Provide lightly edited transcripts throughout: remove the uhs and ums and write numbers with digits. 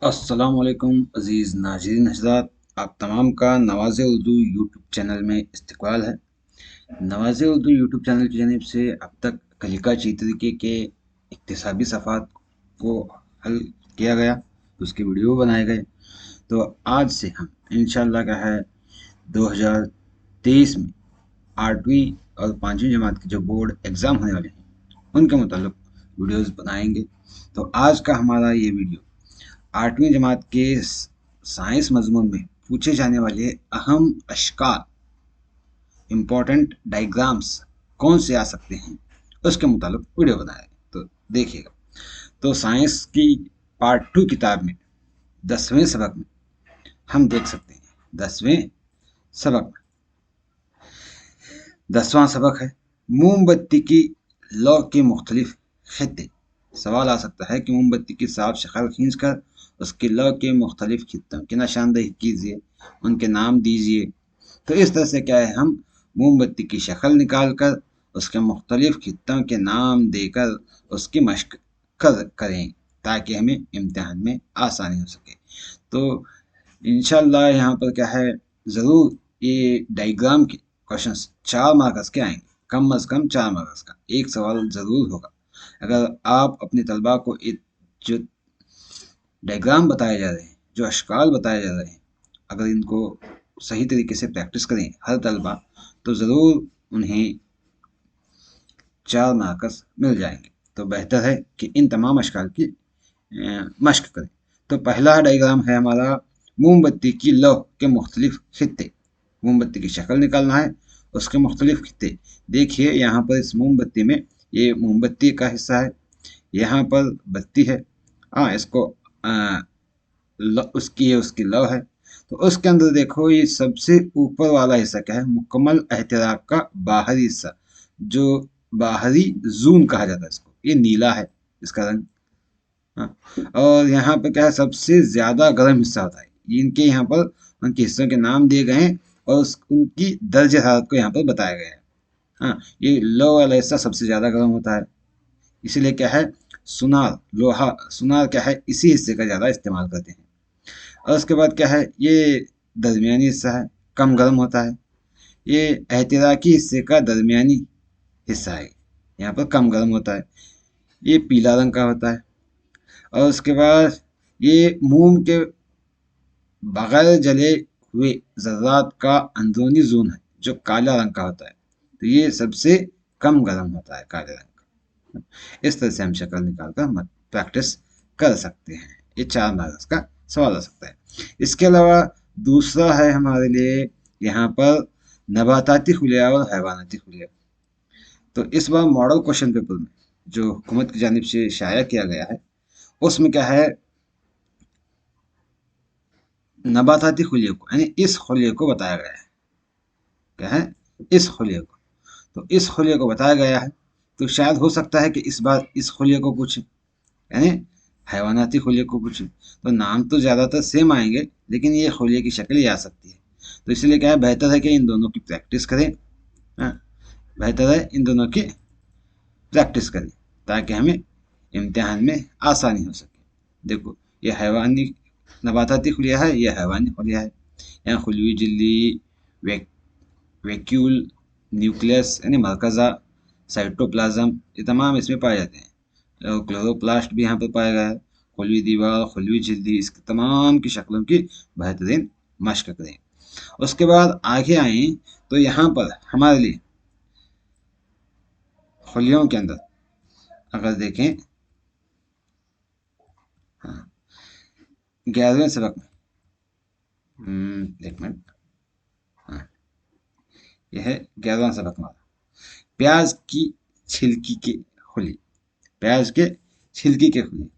अस्सलामुअलैकुम अज़ीज़ नाज़रीन हज़रात, आप तमाम का नवाज़ उर्दू यूट्यूब चैनल में इस्तकबाल है। नवाज़ उर्दू यूट्यूब चैनल की जानिब से अब तक कलिका तरीके के इक्तिसाबी सफ़ात को हल किया गया, उसके वीडियो बनाए गए। तो आज से हम इंशाअल्लाह क्या है 2023 में 8वीं और 5वीं जमात के जो बोर्ड एग्ज़ाम होने वाले हैं उनके मुताल्लिक़ वीडियोज़ बनाएंगे। तो आज का हमारा ये वीडियो 8वीं जमात के साइंस मजमून में पूछे जाने वाले अहम अशकाल इम्पोर्टेंट डायग्राम्स कौन से आ सकते हैं उसके मुताबिक वीडियो बनाया है। तो देखिएगा। तो साइंस की पार्ट 2 किताब में 10वें सबक में हम देख सकते हैं। 10वें सबक में 10वां सबक है मोमबत्ती की लौ के मुख्तलिफ खित्ते। सवाल आ सकता है कि मोमबत्ती की साफ शक्ल खींच कर उसके लौ के मुख्तलिफ खित्तों की निशानदेही कीजिए, उनके नाम दीजिए। तो इस तरह से क्या है, हम मोमबत्ती की शक्ल निकाल कर उसके मुख्तलिफ खित्तों के नाम देकर उसकी मशक करें ताकि हमें इम्तिहान में आसानी हो सके। तो इंशाल्लाह यहाँ पर क्या है, ज़रूर ये डायग्राम के क्वेश्चंस 4 मार्क्स के आएंगे, कम अज़ कम 4 मार्क्स का एक सवाल ज़रूर होगा। अगर आप अपने तलबा को जो डायग्राम बताए जा रहे हैं, जो अशकाल बताए जा रहे हैं, अगर इनको सही तरीके से प्रैक्टिस करें हर तलबा, तो ज़रूर उन्हें 4 मार्क्स मिल जाएंगे। तो बेहतर है कि इन तमाम अशकाल की मशक करें। तो पहला डायग्राम है हमारा मोमबत्ती की लौ के मुख्तलिफ खित्ते। मोमबत्ती की शक्ल निकालना है, उसके मुख्तलिफ खित्ते। देखिए यहाँ पर इस मोमबत्ती में ये मोमबत्ती का हिस्सा है, यहाँ पर बत्ती है। हाँ, इसको उसकी लौ है। तो उसके अंदर देखो, ये सबसे ऊपर वाला हिस्सा क्या है, मुकम्मल एहतिराक का बाहरी हिस्सा, जो बाहरी जून कहा जाता है इसको, ये नीला है इसका रंग। हाँ, और यहाँ पर क्या है, सबसे ज्यादा गर्म हिस्सा होता है। इनके यहाँ पर उनके हिस्सों के नाम दिए गए हैं और उनकी दर्ज हरारत को यहाँ पर बताया गया है। हाँ, ये लो वाला हिस्सा सबसे ज्यादा गर्म होता है, इसीलिए क्या है, सुनार लोहा सुनार क्या है, इसी हिस्से का ज्यादा इस्तेमाल करते हैं। और उसके बाद क्या है, ये दरमियानी हिस्सा है, कम गर्म होता है। ये एहतिराकी हिस्से का दरमियानी हिस्सा है, यहाँ पर कम गर्म होता है। ये पीला रंग का होता है। और उसके बाद ये मोम के बगैर जले हुए ज़र्रात का अंदरूनी जोन है, जो काला रंग का होता है। तो ये सबसे कम गर्म होता है, काले रंग का। इस तरह से हम शक्ल निकाल कर प्रैक्टिस कर सकते हैं। ये 4 मार्क्स का सवाल आ सकता है। इसके अलावा दूसरा है हमारे लिए यहाँ पर नबाताती खुलिया और हैवानाती खुलिया। तो इस बार मॉडल क्वेश्चन पेपर में जो हुकूमत की जानिब से शाया किया गया है, उसमें क्या है, नबाताती खुलिये को यानी इस खुलिये को बताया गया है। क्या है, इस खुलिये को। तो इस खुलिये को बताया गया है, तो शायद हो सकता है कि इस बार इस खुलिये को पूछे, यानी हैवानाती खुलिये को पूछे। तो नाम तो ज़्यादातर सेम आएंगे, लेकिन ये खुलिये की शक्ल ही आ सकती है। तो इसलिए क्या है, बेहतर है कि इन दोनों की प्रैक्टिस करें। हाँ, बेहतर है इन दोनों की प्रैक्टिस करें ताकि हमें इम्तिहान में आसानी हो सके। देखो, ये हैवानी नबाताती खुलिया है, ये हैवानी खुलिया है। यहाँ खुलवी झिल्ली, वैक वैक्यूल, न्यूक्लियस यानी मरकज़ा, साइटोप्लाज्म, ये तमाम इसमें पाए जाते हैं। और क्लोरोप्लास्ट भी यहाँ पर पाया गया है। खुलवी दीवार, खुलवी झिल्ली, इसकी तमाम की शक्लों की बेहतरीन मशक करें। उसके बाद आगे आए तो यहाँ पर हमारे लिए खुलियों के अंदर अगर देखें, हाँ, 11वें सबक में, एक मिनट, हाँ, यह है 11वां सबक हमारा, प्याज की छिलकी के खुली। प्याज के छिलकी के खुली,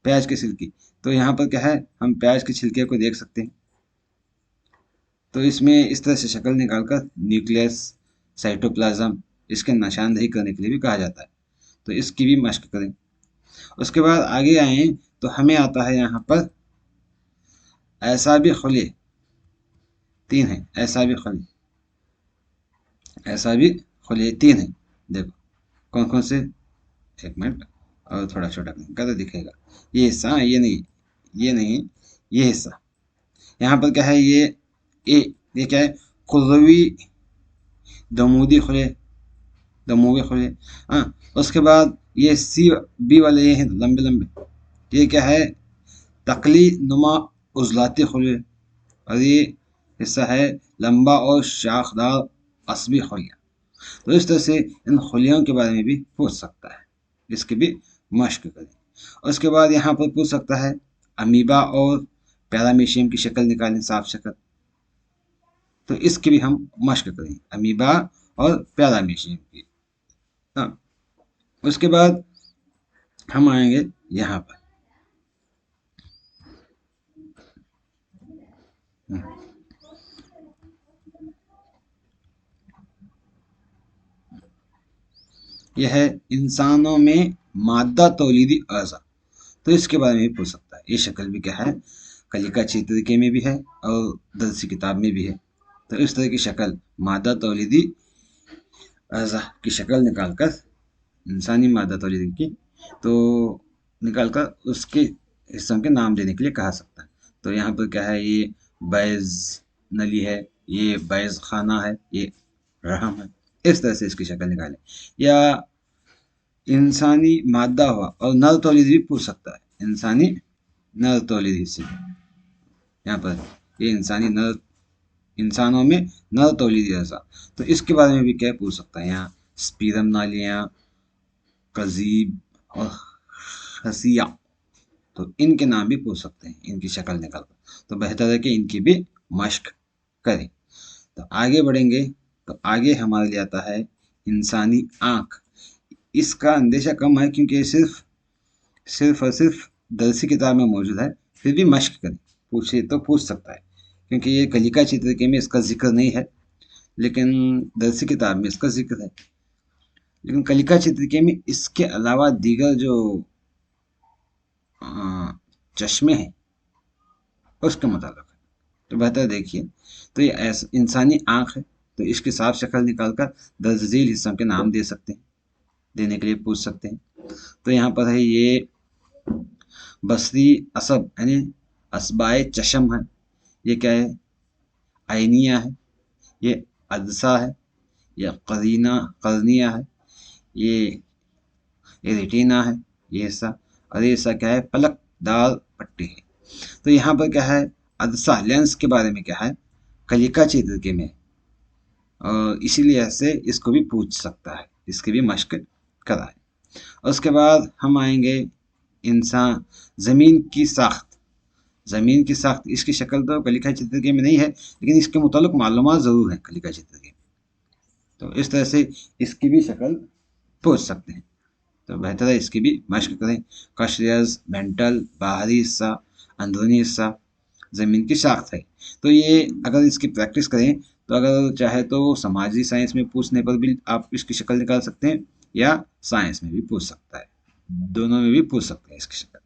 प्याज की छिलकी। तो यहाँ पर क्या है, हम प्याज के छिलके को देख सकते हैं। तो इसमें इस तरह से शक्ल निकालकर न्यूक्लियस, साइटोप्लाज्म, इसके निशानदेही करने के लिए भी कहा जाता है। तो इसकी भी मशक करें। उसके बाद आगे आए तो हमें आता है यहाँ पर ऐसा भी खुले, 3 है, ऐसा भी खुले, ऐसा भी खुले 3 है। देखो कौन कौन से, एक मिनट और थोड़ा छोटा करें, दिखेगा ये हिस्सा, ये नहीं, ये नहीं, ये हिस्सा। यहाँ पर क्या है, ये क्या है, खुरवी दमूदी खुले, दमूगे खुले। हाँ, उसके बाद ये सी बी वाले ये हैं लंबे लंबे, ये क्या है, तकली नुमा उजलाती खुले। और ये हिस्सा है लंबा और शाखदार असबी खुलिया। तो इस तरह से इन खुलियों के बारे में भी पूछ सकता है, इसकी भी मश्क करें। उसके बाद यहाँ पर पूछ सकता है अमीबा और पैरामीशियम की शक्ल निकालें, साफ शक्ल। तो इसकी भी हम मश्क करें, अमीबा और पैरामीशियम की। हाँ, उसके बाद हम आएंगे यहाँ पर। यह है इंसानों में मादा तौलीदी अज़ा। तो इसके बारे में भी पूछ सकता है। ये शक्ल भी क्या है, कलिका तरीके में भी है और दरसी किताब में भी है। तो इस तरह की शक्ल मादा तौलीदी अज़ा की शक्ल निकालकर, इंसानी मादा तौलीदी की, तो निकालकर उसके हिस्सों के नाम देने के लिए कहा सकता है। तो यहाँ पर क्या है, ये बैज़ नली है, ये बैज़ खाना है, ये रहम है। इस तरह से इसकी शक्ल निकालें। या इंसानी मादा हुआ और नर तौलीद भी पूछ सकता है, इंसानी नर तौलीद हिस्से। यहाँ पर ये इंसानी नर, इंसानों में नर तौलीदी अज़ा, तो इसके बारे में भी क्या पूछ सकता है। यहाँ स्पीरम नालियाँ, कजीब और हसिया, तो इनके नाम भी पूछ सकते हैं, इनकी शक्ल निकाल कर। तो बेहतर है कि इनकी भी मश्क करें। तो आगे बढ़ेंगे, तो आगे हमारे लिए आता है इंसानी आँख। इसका अंदेशा कम है क्योंकि ये सिर्फ और सिर्फ दरसी किताब में मौजूद है। फिर भी मश्क करें, पूछे तो पूछ सकता है, क्योंकि ये कलिका चित्रके में इसका जिक्र नहीं है, लेकिन दरसी किताब में इसका जिक्र है। लेकिन कलिका चित्रके में इसके अलावा दीगर जो चश्मे हैं उसके मुताबिक है। तो बेहतर देखिए, तो ये ऐसा इंसानी आँख है, तो इसकी साफ शक्ल निकालकर दर्ज झील हिस्सों के नाम दे सकते हैं, देने के लिए पूछ सकते हैं। तो यहाँ पर है ये बसरी असब यानी असबाए चशम है, ये क्या है, आइनिया है, ये अदसा है, ये करनिया है, ये रेटिना है, ये हिस्सा। और ये हिस्सा क्या है, पलकदार पट्टी है। तो यहाँ पर क्या है, अदसा लेंस के बारे में क्या है, कलिका चित्र के में, और इसीलिए ऐसे इसको भी पूछ सकता है, इसकी भी मश्क कराए। उसके बाद हम आएंगे इंसान, ज़मीन की साख्त। ज़मीन की साख्त, इसकी शक्ल तो कलिका चित्र के में नहीं है, लेकिन इसके मुतालिक मालूमात ज़रूर है कलिका चित्र के। तो इस तरह से इसकी भी शक्ल पूछ सकते हैं। तो बेहतर है इसकी भी मश्क करें। कशरियज, मेंटल, बाहरी हिस्सा, अंदरूनी हिस्सा, ज़मीन की साख्त है। तो ये अगर इसकी प्रैक्टिस करें, तो अगर चाहे तो समाजी साइंस में पूछने पर भी आप इसकी शक्ल निकाल सकते हैं, या साइंस में भी पूछ सकता है, दोनों में भी पूछ सकते हैं इसकी शक्ल।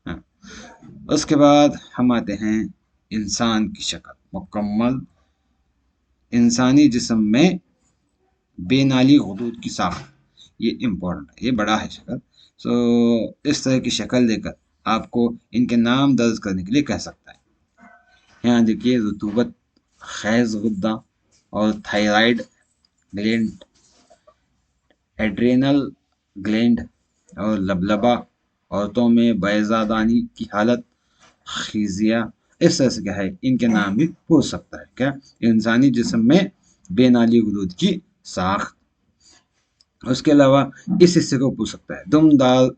हाँ, उसके बाद हम आते हैं इंसान की शक्ल, मुकम्मल इंसानी जिस्म में बेनाली हुदूद की साख्त। ये इम्पोर्टेंट है, ये बड़ा है शक्ल। सो इस तरह की शक्ल देकर आपको इनके नाम दर्ज करने के लिए कह सकता है। यहाँ देखिए, रुतूबत, खैज गुद्दा और थायराइड ग्लैंड, एड्रेनल ग्लैंड और लबलबा, औरतों में बैजादानी की हालत, खीजिया। इस तरह से क्या है, इनके नाम भी पूछ सकता है। क्या, इंसानी जिस्म में बेनाली गुदूद की साख्त। उसके अलावा इस हिस्से को पूछ सकता है, दुमदार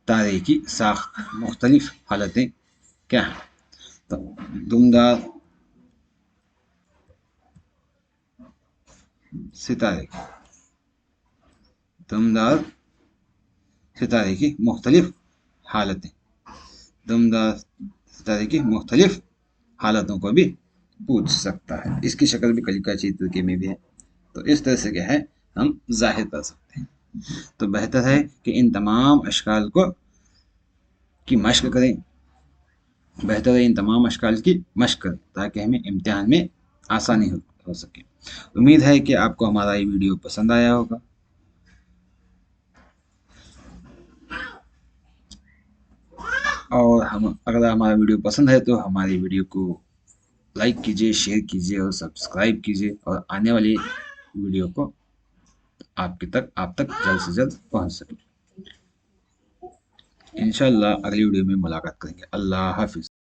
तारे की साख्त, मुख्तलिफ हालतें क्या हैं। तो दुमदार सितारे की, दुमदार सितारे की मुख्तलिफ हालतें, दुमदार सितारे की मुख्तलिफ हालतों को भी पूछ सकता है। इसकी शक्ल भी कलिका चित्र के में भी है। तो इस तरह से क्या है, हम जाहिर कर सकते हैं। तो बेहतर है कि इन तमाम अशकाल को की मश्क करें, बेहतर है इन तमाम अशकाल की मश्क करें, ताकि हमें इम्तिहान में आसानी हो सके। उम्मीद है कि आपको हमारा ये वीडियो पसंद आया होगा। और अगर हमारा वीडियो पसंद है तो हमारी वीडियो को लाइक कीजिए, शेयर कीजिए और सब्सक्राइब कीजिए, और आने वाली वीडियो को आप तक जल्द से जल्द पहुंच सके। इंशाल्लाह अगली वीडियो में मुलाकात करेंगे। अल्लाह हाफिज।